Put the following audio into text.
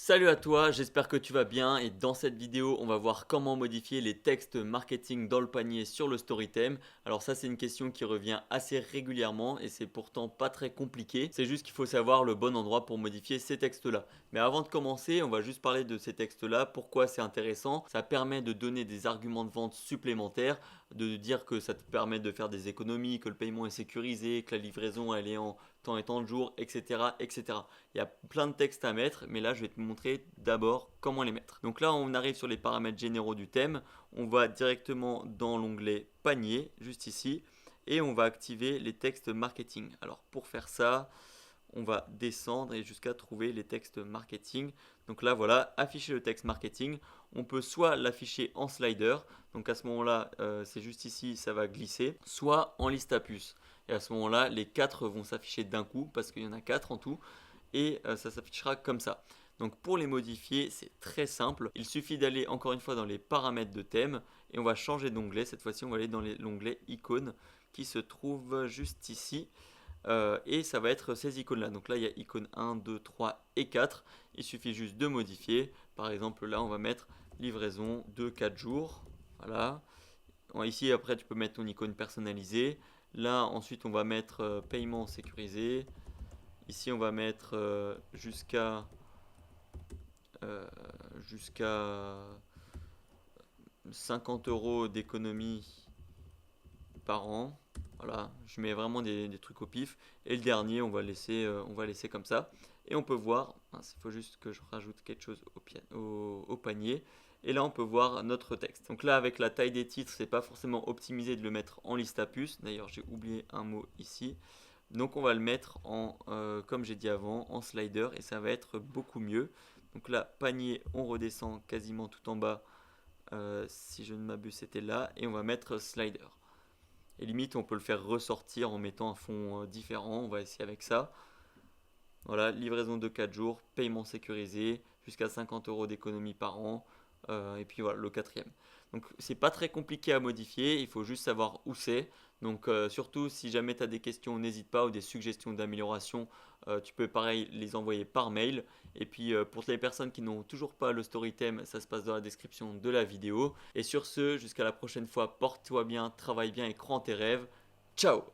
Salut à toi, j'espère que tu vas bien et dans cette vidéo on va voir comment modifier les textes marketing dans le panier sur le Storytem. Alors ça c'est une question qui revient assez régulièrement et c'est pourtant pas très compliqué, c'est juste qu'il faut savoir le bon endroit pour modifier ces textes là. Mais avant de commencer on va juste parler de ces textes là, pourquoi c'est intéressant. Ça permet de donner des arguments de vente supplémentaires, de dire que ça te permet de faire des économies, que le paiement est sécurisé, que la livraison elle est en temps et temps de jour, etc., etc. Il y a plein de textes à mettre, mais là je vais te montrer d'abord comment les mettre. Donc là on arrive sur les paramètres généraux du thème, on va directement dans l'onglet panier, juste ici, et on va activer les textes marketing. Alors pour faire ça, on va descendre et jusqu'à trouver les textes marketing. Donc là voilà, afficher le texte marketing. On peut soit l'afficher en slider, donc à ce moment-là c'est juste ici, ça va glisser, soit en liste à puces. Et à ce moment-là, les 4 vont s'afficher d'un coup parce qu'il y en a 4 en tout et ça s'affichera comme ça. Donc pour les modifier, c'est très simple. Il suffit d'aller encore une fois dans les paramètres de thème et on va changer d'onglet. Cette fois-ci, on va aller dans l'onglet icônes qui se trouve juste ici. Et ça va être ces icônes-là. Donc là, il y a icône 1, 2, 3 et 4. Il suffit juste de modifier. Par exemple, là, on va mettre livraison de 4 jours. Voilà. Ici, après, tu peux mettre ton icône personnalisée. Là, ensuite, on va mettre paiement sécurisé. Ici, on va mettre euh, jusqu'à 50 euros d'économie par an. Voilà, je mets vraiment des trucs au pif. Et le dernier, on va laisser comme ça. Et on peut voir, il faut juste que je rajoute quelque chose au panier. Et là, on peut voir notre texte. Donc là, avec la taille des titres, c'est pas forcément optimisé de le mettre en liste à puces. D'ailleurs, j'ai oublié un mot ici. Donc on va le mettre en, comme j'ai dit avant, en slider et ça va être beaucoup mieux. Donc là, panier, on redescend quasiment tout en bas, si je ne m'abuse c'était là, et on va mettre slider. Et limite on peut le faire ressortir en mettant un fond différent, on va essayer avec ça. Voilà, livraison de 4 jours, paiement sécurisé, jusqu'à 50 euros d'économie par an, et puis voilà le quatrième. Donc c'est pas très compliqué à modifier, il faut juste savoir où c'est. Donc surtout si jamais tu as des questions, n'hésite pas, ou des suggestions d'amélioration, tu peux pareil les envoyer par mail. Et puis pour les personnes qui n'ont toujours pas le Storytem, ça se passe dans la description de la vidéo. Et sur ce, jusqu'à la prochaine fois, porte-toi bien, travaille bien et crois en tes rêves. Ciao!